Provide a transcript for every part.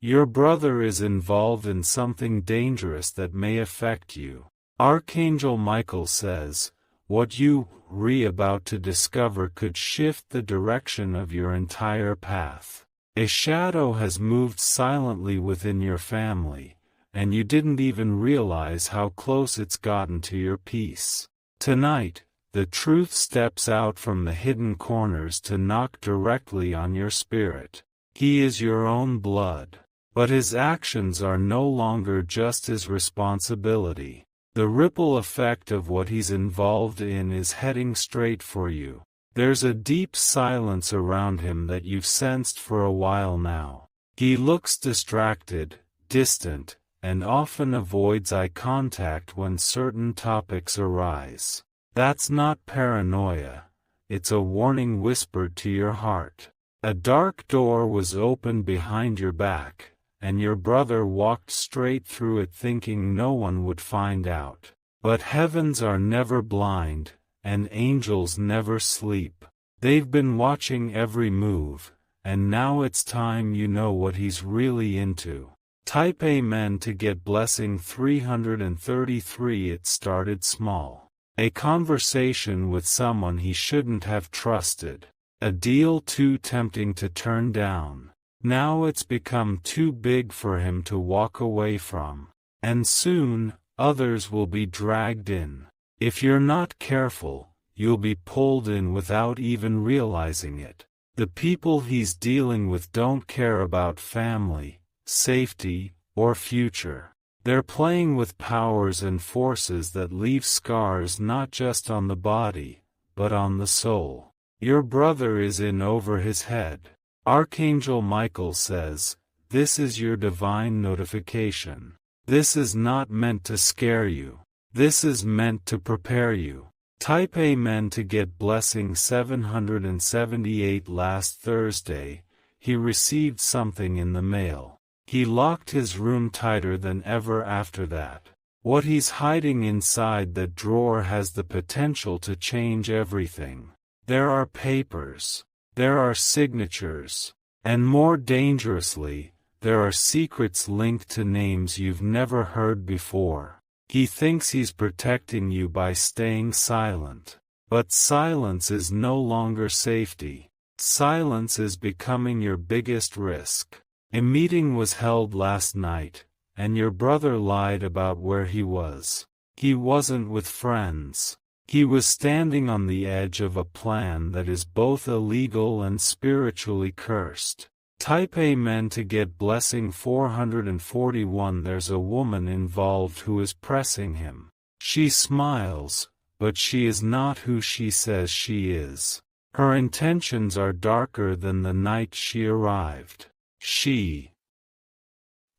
Your brother is involved in something dangerous that may affect you. Archangel Michael says, what you are about to discover could shift the direction of your entire path. A shadow has moved silently within your family, and you didn't even realize how close it's gotten to your peace. Tonight, the truth steps out from the hidden corners to knock directly on your spirit. He is your own blood, but his actions are no longer just his responsibility. The ripple effect of what he's involved in is heading straight for you. There's a deep silence around him that you've sensed for a while now. He looks distracted, distant, and often avoids eye contact when certain topics arise. That's not paranoia. It's a warning whispered to your heart. A dark door was opened behind your back, and your brother walked straight through it thinking no one would find out. But heavens are never blind, and angels never sleep. They've been watching every move, and now it's time you know what he's really into. Type Amen to get blessing 333. It started small. A conversation with someone he shouldn't have trusted. A deal too tempting to turn down. Now it's become too big for him to walk away from. And soon, others will be dragged in. If you're not careful, you'll be pulled in without even realizing it. The people he's dealing with don't care about family, safety, or future. They're playing with powers and forces that leave scars not just on the body, but on the soul. Your brother is in over his head. Archangel Michael says, this is your divine notification. This is not meant to scare you. This is meant to prepare you. Type Amen to get blessing 778. Last Thursday, he received something in the mail. He locked his room tighter than ever after that. What he's hiding inside that drawer has the potential to change everything. There are papers. There are signatures. And more dangerously, there are secrets linked to names you've never heard before. He thinks he's protecting you by staying silent. But silence is no longer safety. Silence is becoming your biggest risk. A meeting was held last night, and your brother lied about where he was. He wasn't with friends. He was standing on the edge of a plan that is both illegal and spiritually cursed. Type Amen to get blessing 441. There's a woman involved who is pressing him. She smiles, but she is not who she says she is. Her intentions are darker than the night she arrived. She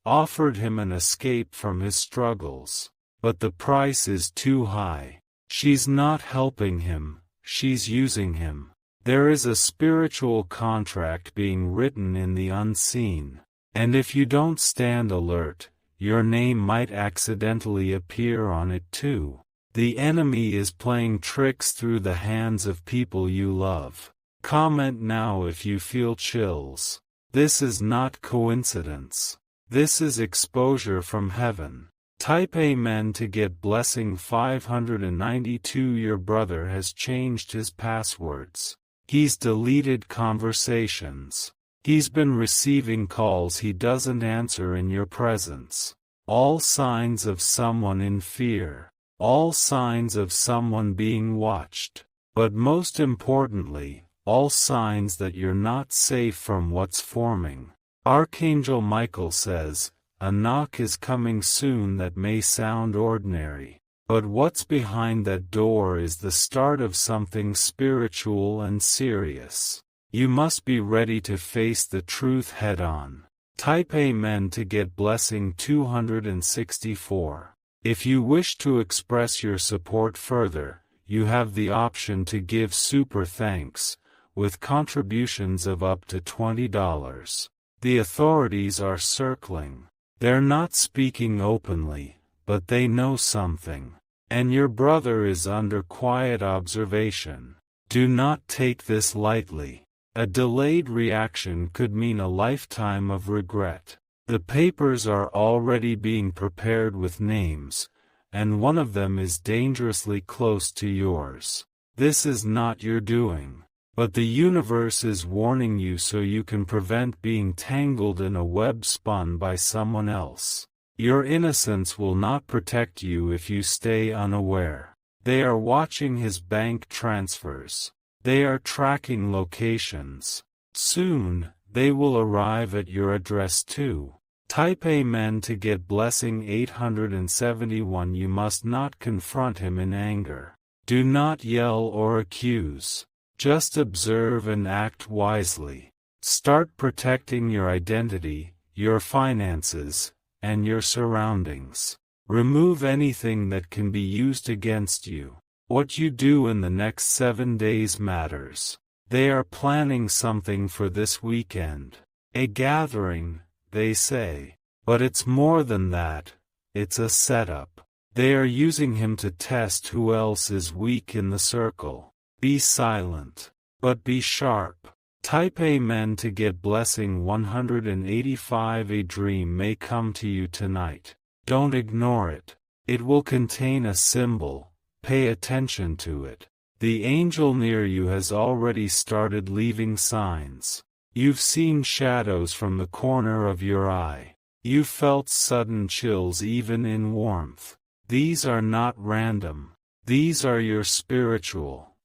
offered him an escape from his struggles, but the price is too high. She's not helping him, she's using him. There is a spiritual contract being written in the unseen, and if you don't stand alert, your name might accidentally appear on it too. The enemy is playing tricks through the hands of people you love. Comment now if you feel chills. This is not coincidence. This is exposure from heaven. Type Amen to get blessing 592. Your brother has changed his passwords. He's deleted conversations. He's been receiving calls he doesn't answer in your presence. All signs of someone in fear. All signs of someone being watched. But most importantly, all signs that you're not safe from what's forming. Archangel Michael says, a knock is coming soon that may sound ordinary, but what's behind that door is the start of something spiritual and serious. You must be ready to face the truth head-on. Type Amen to get blessing 264. If you wish to express your support further, you have the option to give super thanks, with contributions of up to $20. The authorities are circling. They're not speaking openly, but they know something. And your brother is under quiet observation. Do not take this lightly. A delayed reaction could mean a lifetime of regret. The papers are already being prepared with names, and one of them is dangerously close to yours. This is not your doing, but the universe is warning you so you can prevent being tangled in a web spun by someone else. Your innocence will not protect you if you stay unaware. They are watching his bank transfers. They are tracking locations. Soon, they will arrive at your address too. Type Amen to get blessing 871. You must not confront him in anger. Do not yell or accuse. Just observe and act wisely. Start protecting your identity, your finances, and your surroundings. Remove anything that can be used against you. What you do in the next 7 days matters. They are planning something for this weekend. A gathering, they say. But it's more than that. It's a setup. They are using him to test who else is weak in the circle. Be silent. But be sharp. Type Amen to get blessing 185. A dream may come to you tonight. Don't ignore it. It will contain a symbol. Pay attention to it. The angel near you has already started leaving signs. You've seen shadows from the corner of your eye. You felt sudden chills even in warmth. These are not random. These are your spiritual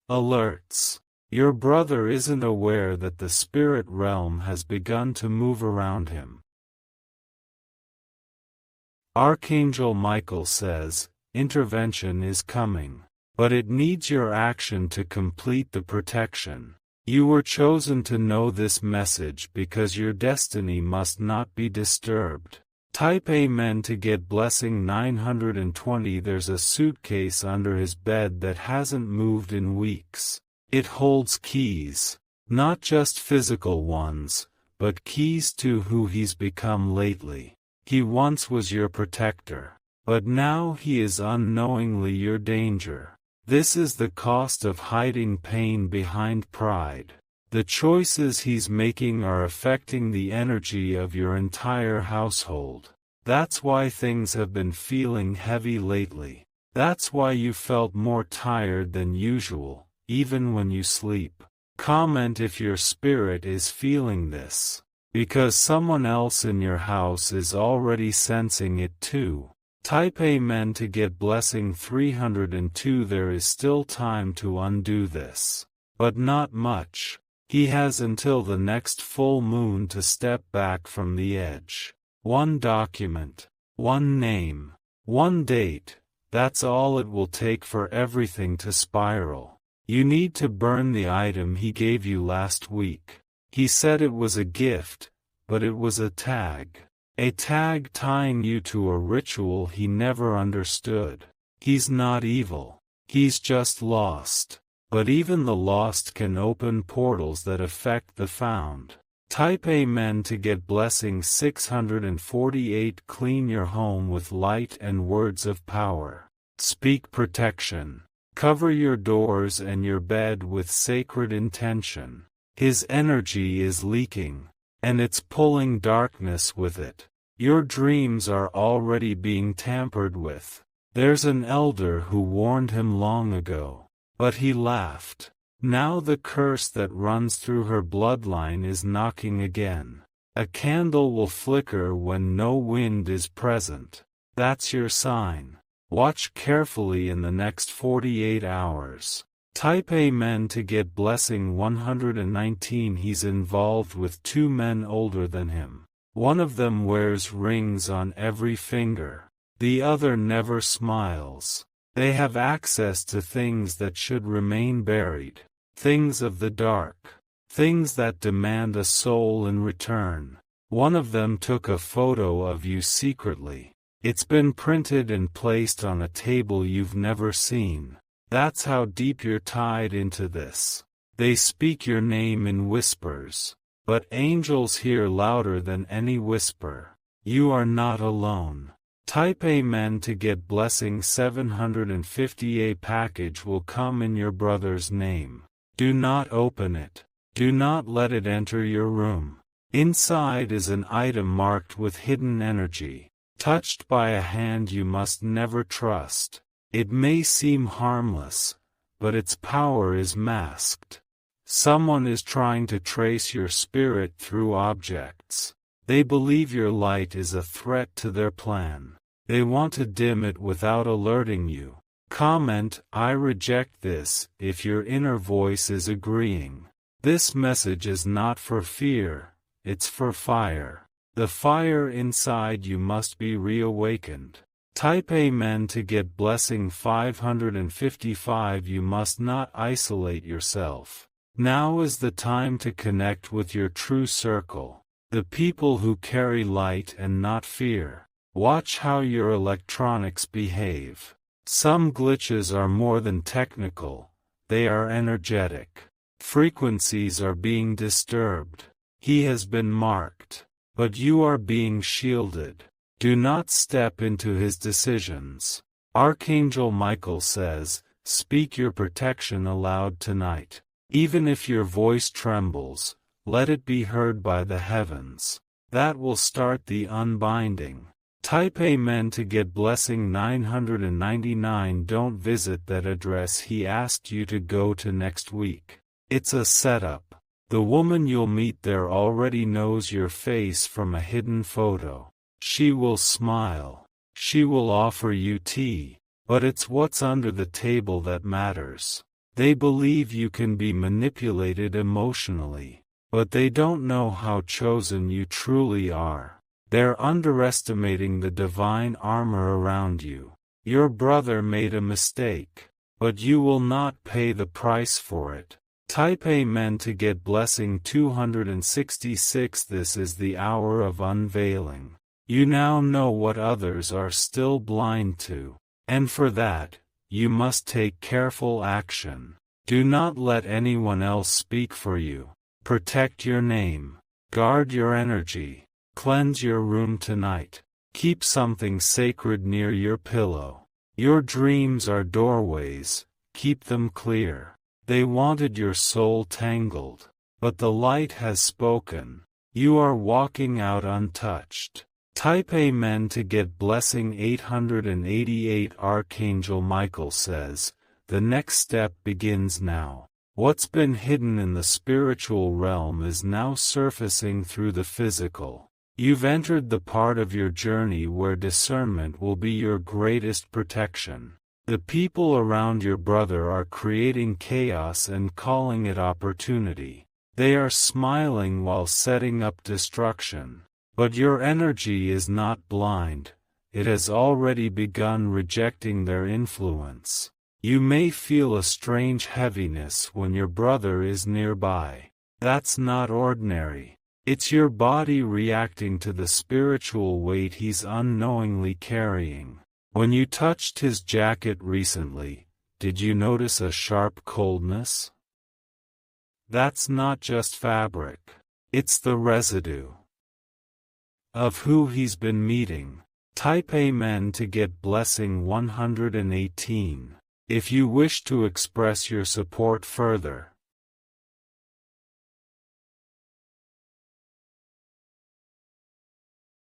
alerts. Your brother isn't aware that the spirit realm has begun to move around him. Archangel Michael says, intervention is coming. But it needs your action to complete the protection. You were chosen to know this message because your destiny must not be disturbed. Type Amen to get blessing 920. There's a suitcase under his bed that hasn't moved in weeks. It holds keys. Not just physical ones, but keys to who he's become lately. He once was your protector. But now he is unknowingly your danger. This is the cost of hiding pain behind pride. The choices he's making are affecting the energy of your entire household. That's why things have been feeling heavy lately. That's why you felt more tired than usual, even when you sleep. Comment if your spirit is feeling this. Because someone else in your house is already sensing it too. Type Amen to get blessing 302. There is still time to undo this. But not much. He has until the next full moon to step back from the edge. One document, one name, one date, that's all it will take for everything to spiral. You need to burn the item he gave you last week. He said it was a gift, but it was a tag. A tag tying you to a ritual he never understood. He's not evil. He's just lost. But even the lost can open portals that affect the found. Type Amen to get blessing 648. Clean your home with light and words of power. Speak protection. Cover your doors and your bed with sacred intention. His energy is leaking, and it's pulling darkness with it. Your dreams are already being tampered with. There's an elder who warned him long ago, but he laughed. Now the curse that runs through her bloodline is knocking again. A candle will flicker when no wind is present. That's your sign. Watch carefully in the next 48 hours. Type Amen to get blessing 119. He's involved with 2 men older than him. One of them wears rings on every finger. The other never smiles. They have access to things that should remain buried. Things of the dark. Things that demand a soul in return. One of them took a photo of you secretly. It's been printed and placed on a table you've never seen. That's how deep you're tied into this. They speak your name in whispers. But angels hear louder than any whisper. You are not alone. Type Amen to get blessing 750. A package will come in your brother's name. Do not open it. Do not let it enter your room. Inside is an item marked with hidden energy, touched by a hand you must never trust. It may seem harmless, but its power is masked. Someone is trying to trace your spirit through objects. They believe your light is a threat to their plan. They want to dim it without alerting you. Comment, "I reject this," if your inner voice is agreeing. This message is not for fear, it's for fire. The fire inside you must be reawakened. Type Amen to get blessing 555. You must not isolate yourself. Now is the time to connect with your true circle, the people who carry light and not fear. Watch how your electronics behave. Some glitches are more than technical, they are energetic. Frequencies are being disturbed. He has been marked, but you are being shielded. Do not step into his decisions. Archangel Michael says, "Speak your protection aloud tonight. Even if your voice trembles, let it be heard by the heavens. That will start the unbinding." Type Amen to get blessing 999. Don't visit that address he asked you to go to next week. It's a setup. The woman you'll meet there already knows your face from a hidden photo. She will smile. She will offer you tea. But it's what's under the table that matters. They believe you can be manipulated emotionally, but they don't know how chosen you truly are. They're underestimating the divine armor around you. Your brother made a mistake, but you will not pay the price for it. Type Amen to get blessing 266. This is the hour of unveiling. You now know what others are still blind to, and for that, you must take careful action. Do not let anyone else speak for you. Protect your name. Guard your energy. Cleanse your room tonight. Keep something sacred near your pillow. Your dreams are doorways. Keep them clear. They wanted your soul tangled, but the light has spoken. You are walking out untouched. Type Amen to get blessing 888. Archangel Michael says, "The next step begins now." What's been hidden in the spiritual realm is now surfacing through the physical. You've entered the part of your journey where discernment will be your greatest protection. The people around your brother are creating chaos and calling it opportunity. They are smiling while setting up destruction. But your energy is not blind. It has already begun rejecting their influence. You may feel a strange heaviness when your brother is nearby. That's not ordinary. It's your body reacting to the spiritual weight he's unknowingly carrying. When you touched his jacket recently, did you notice a sharp coldness? That's not just fabric. It's the residue of who he's been meeting. Type Amen to get blessing 118. If you wish to express your support further,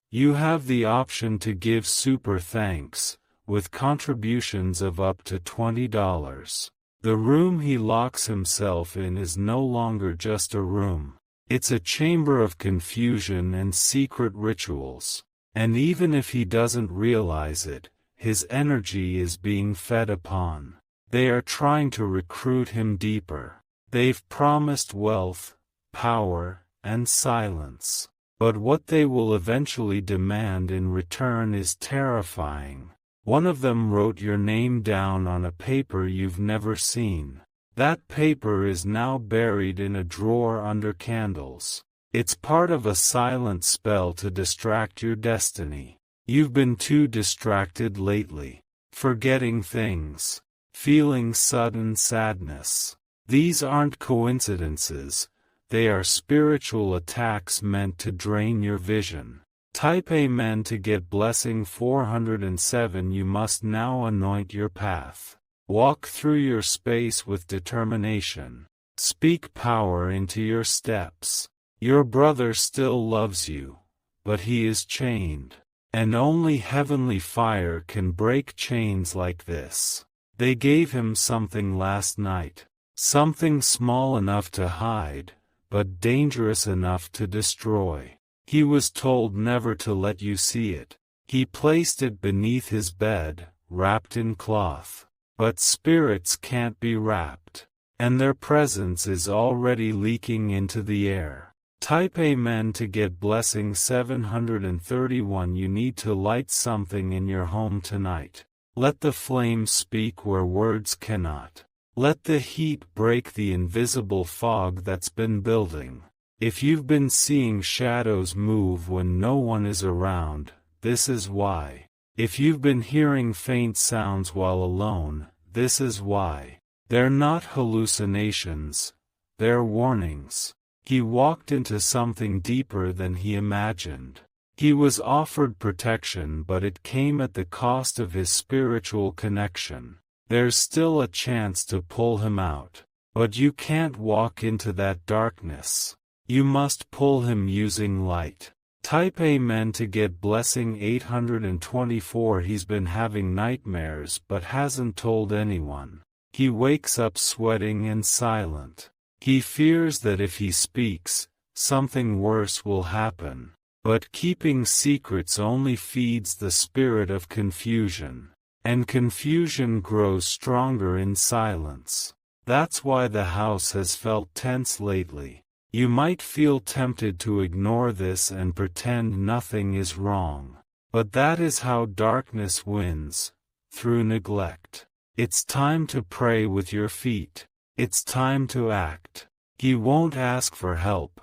you have the option to give super thanks, with contributions of up to $20. The room he locks himself in is no longer just a room. It's a chamber of confusion and secret rituals. And even if he doesn't realize it, his energy is being fed upon. They are trying to recruit him deeper. They've promised wealth, power, and silence. But what they will eventually demand in return is terrifying. One of them wrote your name down on a paper you've never seen. That paper is now buried in a drawer under candles. It's part of a silent spell to distract your destiny. You've been too distracted lately, forgetting things, feeling sudden sadness. These aren't coincidences, they are spiritual attacks meant to drain your vision. Type Amen to get blessing 407. You must now anoint your path. Walk through your space with determination. Speak power into your steps. Your brother still loves you, but he is chained. And only heavenly fire can break chains like this. They gave him something last night. Something small enough to hide, but dangerous enough to destroy. He was told never to let you see it. He placed it beneath his bed, wrapped in cloth. But spirits can't be wrapped. And their presence is already leaking into the air. Type Amen to get blessing 731. You need to light something in your home tonight. Let the flames speak where words cannot. Let the heat break the invisible fog that's been building. If you've been seeing shadows move when no one is around, this is why. If you've been hearing faint sounds while alone, this is why. They're not hallucinations, they're warnings. He walked into something deeper than he imagined. He was offered protection, but it came at the cost of his spiritual connection. There's still a chance to pull him out. But you can't walk into that darkness. You must pull him using light. Type Amen to get blessing 824. He's been having nightmares but hasn't told anyone. He wakes up sweating and silent. He fears that if he speaks, something worse will happen. But keeping secrets only feeds the spirit of confusion. And confusion grows stronger in silence. That's why the house has felt tense lately. You might feel tempted to ignore this and pretend nothing is wrong. But that is how darkness wins, through neglect. It's time to pray with your feet. It's time to act. He won't ask for help,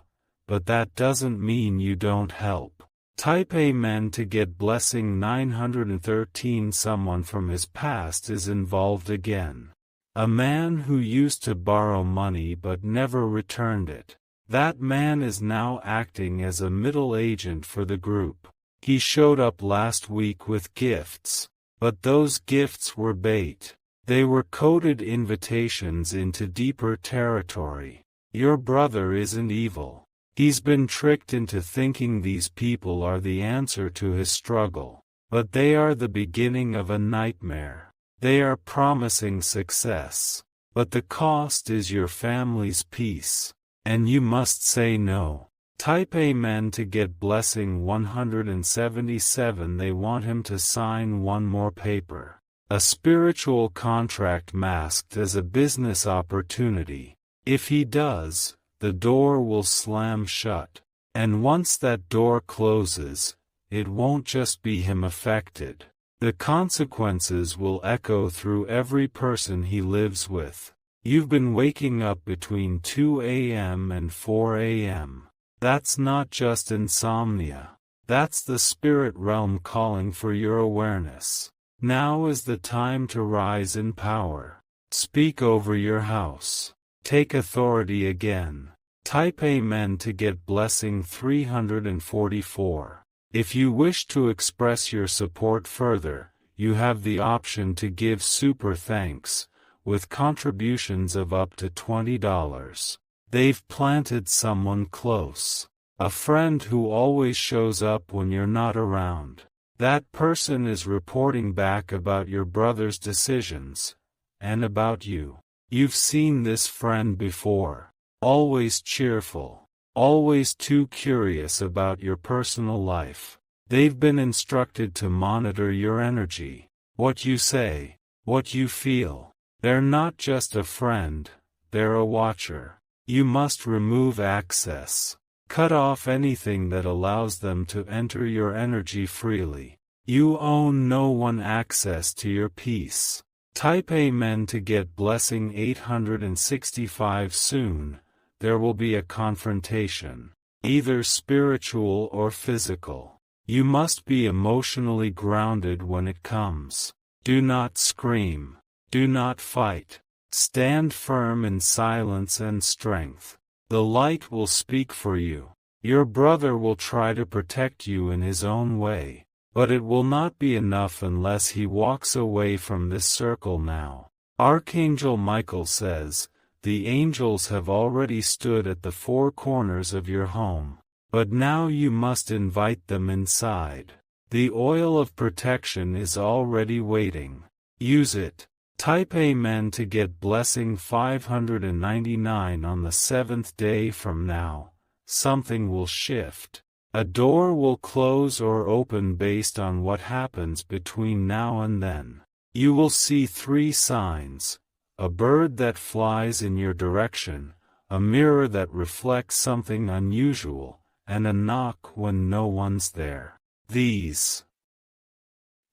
but that doesn't mean you don't help. Type Amen to get blessing 913. Someone from his past is involved again. A man who used to borrow money but never returned it. That man is now acting as a middle agent for the group. He showed up last week with gifts, but those gifts were bait. They were coded invitations into deeper territory. Your brother isn't evil. He's been tricked into thinking these people are the answer to his struggle. But they are the beginning of a nightmare. They are promising success. But the cost is your family's peace. And you must say no. Type Amen to get blessing 177. They want him to sign one more paper. A spiritual contract masked as a business opportunity. If he does, the door will slam shut. And once that door closes, it won't just be him affected. The consequences will echo through every person he lives with. You've been waking up between 2 a.m. and 4 a.m. That's not just insomnia. That's the spirit realm calling for your awareness. Now is the time to rise in power. Speak over your house. Take authority again. Type Amen to get blessing 344. If you wish to express your support further, you have the option to give super thanks, with contributions of up to $20. They've planted someone close. A friend who always shows up when you're not around. That person is reporting back about your brother's decisions, and about you. You've seen this friend before. Always cheerful. Always too curious about your personal life. They've been instructed to monitor your energy. What you say. What you feel. They're not just a friend, they're a watcher. You must remove access. Cut off anything that allows them to enter your energy freely. You own no one access to your peace. Type Amen to get blessing 865. Soon, there will be a confrontation. Either spiritual or physical. You must be emotionally grounded when it comes. Do not scream. Do not fight. Stand firm in silence and strength. The light will speak for you. Your brother will try to protect you in his own way, but it will not be enough unless he walks away from this circle now. Archangel Michael says, The angels have already stood at the four corners of your home. But now you must invite them inside. The oil of protection is already waiting. Use it. Type Amen to get blessing 599 on the 7th day from now. Something will shift. A door will close or open based on what happens between now and then. You will see 3 signs: a bird that flies in your direction, a mirror that reflects something unusual, and a knock when no one's there. These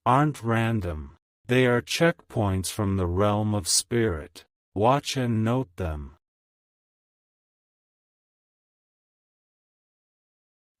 aren't random. They are checkpoints from the realm of spirit. Watch and note them.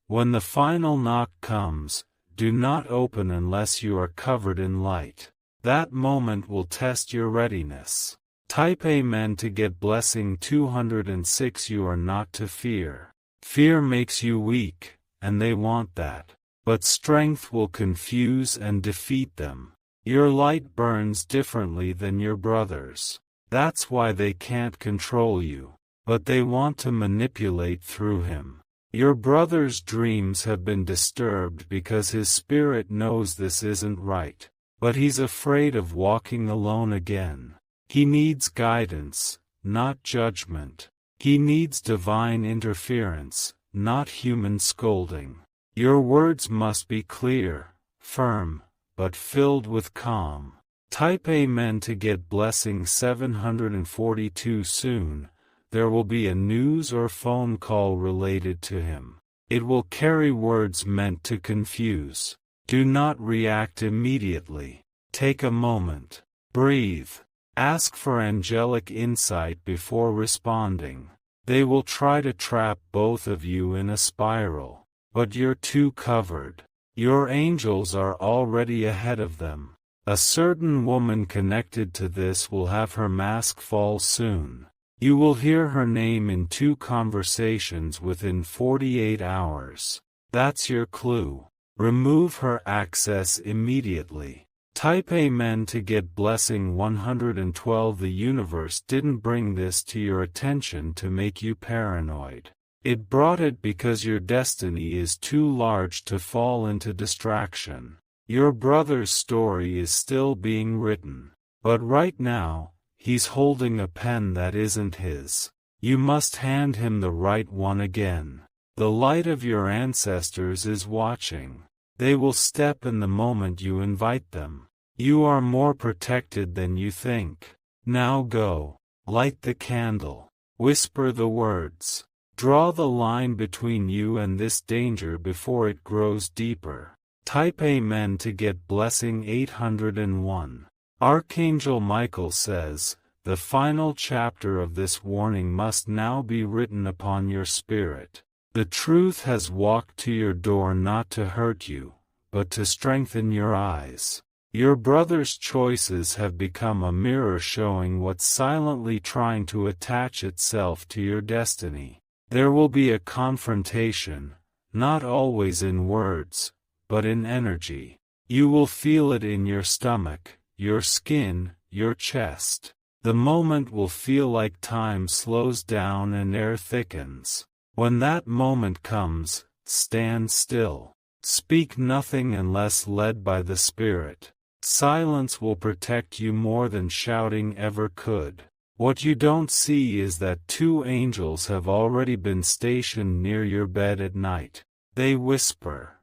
When the final knock comes, do not open unless you are covered in light. That moment will test your readiness. Type Amen to get blessing 206. You are not to fear. Fear makes you weak, and they want that. But strength will confuse and defeat them. Your light burns differently than your brother's. That's why they can't control you. But they want to manipulate through him. Your brother's dreams have been disturbed because his spirit knows this isn't right. But he's afraid of walking alone again. He needs guidance, not judgment. He needs divine interference, not human scolding. Your words must be clear, firm, but filled with calm. Type Amen to get blessing 742 soon. There will be a news or phone call related to him. It will carry words meant to confuse. Do not react immediately. Take a moment. Breathe. Ask for angelic insight before responding. They will try to trap both of you in a spiral. But you're too covered. Your angels are already ahead of them. A certain woman connected to this will have her mask fall soon. You will hear her name in 2 conversations within 48 hours. That's your clue. Remove her access immediately. Type Amen to get blessing 112. The universe didn't bring this to your attention to make you paranoid. It brought it because your destiny is too large to fall into distraction. Your brother's story is still being written. But right now, he's holding a pen that isn't his. You must hand him the right one again. The light of your ancestors is watching. They will step in the moment you invite them. You are more protected than you think. Now go. Light the candle. Whisper the words. Draw the line between you and this danger before it grows deeper. Type Amen to get blessing 801. Archangel Michael says, the final chapter of this warning must now be written upon your spirit. The truth has walked to your door not to hurt you, but to strengthen your eyes. Your brother's choices have become a mirror showing what's silently trying to attach itself to your destiny. There will be a confrontation, not always in words, but in energy. You will feel it in your stomach, your skin, your chest. The moment will feel like time slows down and air thickens. When that moment comes, stand still. Speak nothing unless led by the Spirit. Silence will protect you more than shouting ever could. What you don't see is that 2 angels have already been stationed near your bed at night. They whisper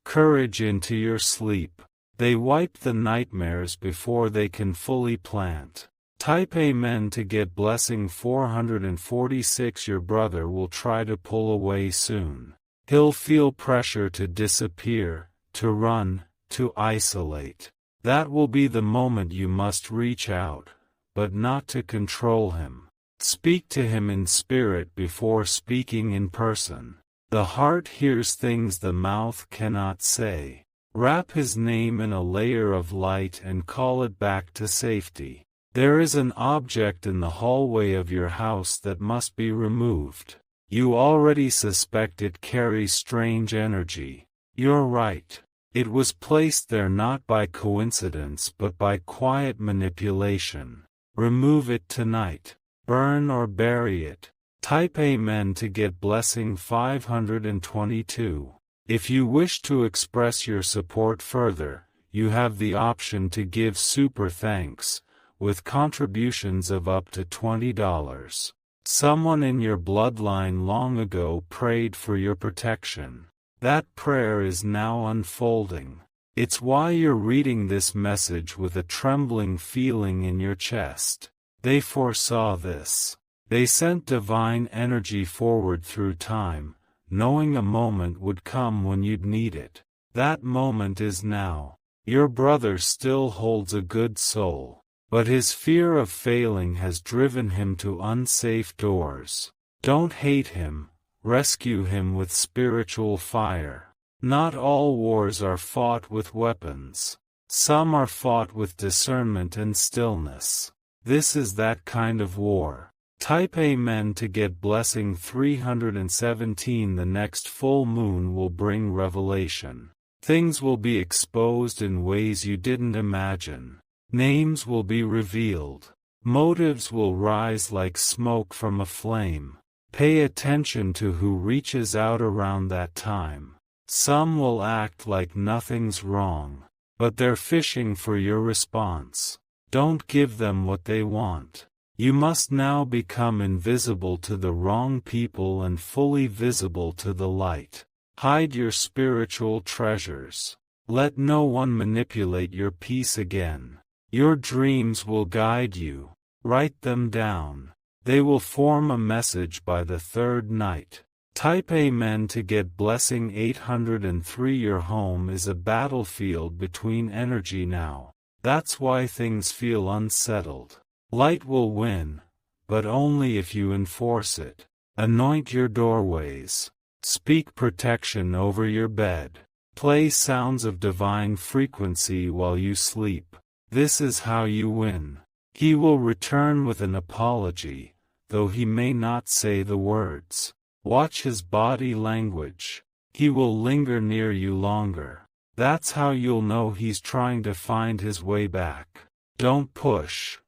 courage into your sleep. They wipe the nightmares before they can fully plant. Type Amen to get blessing 446. Your brother will try to pull away soon. He'll feel pressure to disappear, to run, to isolate. That will be the moment you must reach out, but not to control him. Speak to him in spirit before speaking in person. The heart hears things the mouth cannot say. Wrap his name in a layer of light and call it back to safety. There is an object in the hallway of your house that must be removed. You already suspect it carries strange energy. You're right. It was placed there not by coincidence but by quiet manipulation. Remove it tonight. burn or bury it. Type Amen to get blessing 522. If you wish to express your support further, you have the option to give super thanks, with contributions of up to $20. Someone in your bloodline long ago prayed for your protection. That prayer is now unfolding. It's why you're reading this message with a trembling feeling in your chest. They foresaw this. They sent divine energy forward through time, knowing a moment would come when you'd need it. That moment is now. Your brother still holds a good soul, but his fear of failing has driven him to unsafe doors. Don't hate him, rescue him with spiritual fire. Not all wars are fought with weapons. Some are fought with discernment and stillness. This is that kind of war. Type Amen to get blessing 317. The next full moon will bring revelation. Things will be exposed in ways you didn't imagine. Names will be revealed. Motives will rise like smoke from a flame. Pay attention to who reaches out around that time. Some will act like nothing's wrong, but they're fishing for your response. Don't give them what they want. You must now become invisible to the wrong people and fully visible to the light. Hide your spiritual treasures. Let no one manipulate your peace again. Your dreams will guide you. Write them down. They will form a message by the third night. Type Amen to get blessing 803. Your home is a battlefield between energy now. That's why things feel unsettled. Light will win, but only if you enforce it. Anoint your doorways. Speak protection over your bed. Play sounds of divine frequency while you sleep. This is how you win. He will return with an apology, though he may not say the words. Watch his body language. He will linger near you longer. That's how you'll know he's trying to find his way back. Don't push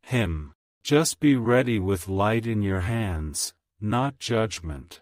him. Just be ready with light in your hands, not judgment.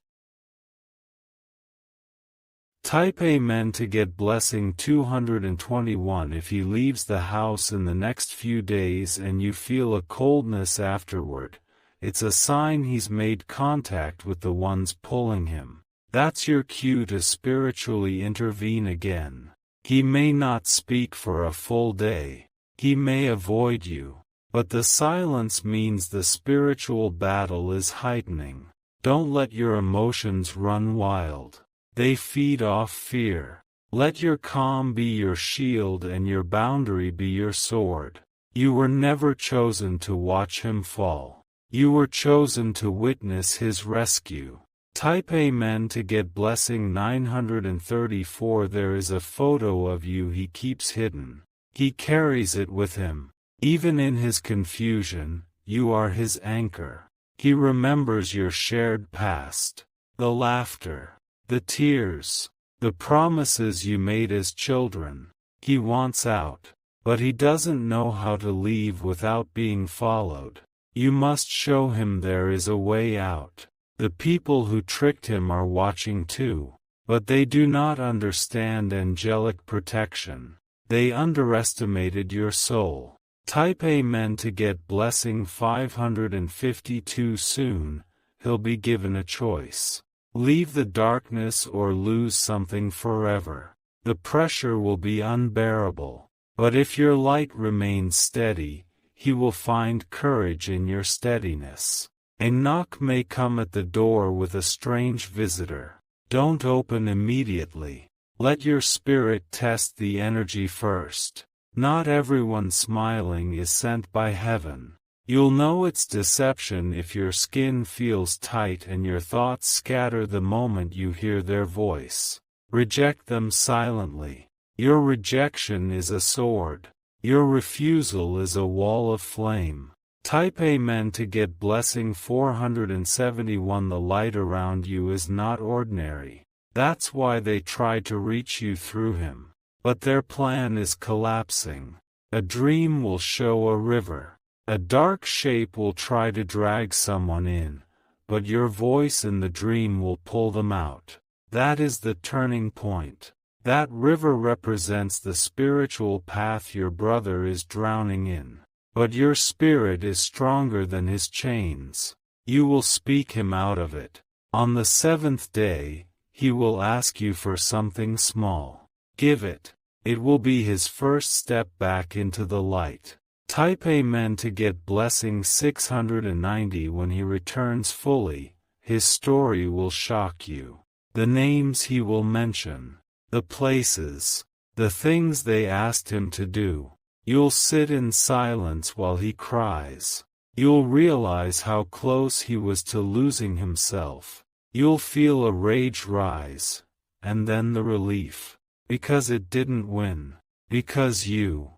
Type Amen to get blessing 221. If he leaves the house in the next few days and you feel a coldness afterward, it's a sign he's made contact with the ones pulling him. That's your cue to spiritually intervene again. He may not speak for a full day. He may avoid you. But the silence means the spiritual battle is heightening. Don't let your emotions run wild. They feed off fear. Let your calm be your shield and your boundary be your sword. You were never chosen to watch him fall. You were chosen to witness his rescue. Type Amen to get blessing 934. There is a photo of you he keeps hidden. He carries it with him. Even in his confusion, you are his anchor. He remembers your shared past. The laughter. The tears. The promises you made as children. He wants out. But he doesn't know how to leave without being followed. You must show him there is a way out. The people who tricked him are watching too. But they do not understand angelic protection. They underestimated your soul. Type Amen to get blessing 552. Soon, he'll be given a choice. Leave the darkness or lose something forever. The pressure will be unbearable. But if your light remains steady, he will find courage in your steadiness. A knock may come at the door with a strange visitor. Don't open immediately. Let your spirit test the energy first. Not everyone smiling is sent by heaven. You'll know it's deception if your skin feels tight and your thoughts scatter the moment you hear their voice. Reject them silently. Your rejection is a sword. Your refusal is a wall of flame. Type Amen to get blessing 471. The light around you is not ordinary. That's why they try to reach you through him. But their plan is collapsing. A dream will show a river. A dark shape will try to drag someone in, but your voice in the dream will pull them out. That is the turning point. That river represents the spiritual path your brother is drowning in. But your spirit is stronger than his chains. You will speak him out of it. On the seventh day, he will ask you for something small. Give it. It will be his first step back into the light. Type Amen to get blessing 690 when he returns fully. His story will shock you. The names he will mention. The places. The things they asked him to do. You'll sit in silence while he cries. You'll realize how close he was to losing himself. You'll feel a rage rise, and then the relief. Because it didn't win. Because you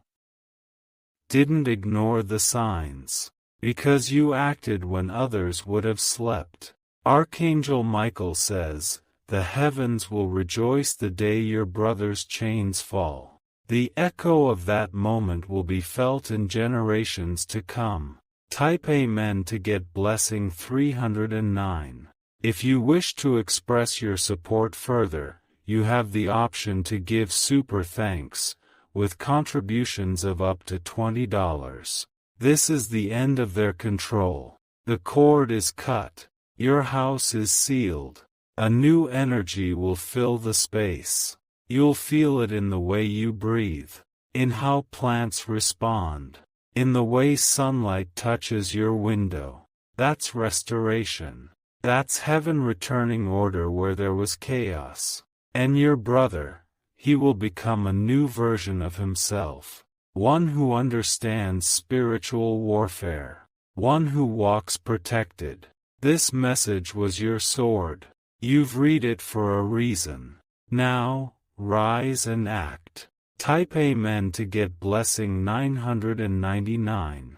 didn't ignore the signs. Because you acted when others would have slept. Archangel Michael says, "The heavens will rejoice the day your brother's chains fall." The echo of that moment will be felt in generations to come. Type Amen to get blessing 309. If you wish to express your support further, you have the option to give super thanks, with contributions of up to $20. This is the end of their control. The cord is cut. Your house is sealed. A new energy will fill the space. You'll feel it in the way you breathe, in how plants respond, in the way sunlight touches your window. That's restoration. That's heaven returning order where there was chaos. And your brother, he will become a new version of himself. One who understands spiritual warfare. One who walks protected. This message was your sword. You've read it for a reason. Now, rise and act. Type Amen to get blessing 999.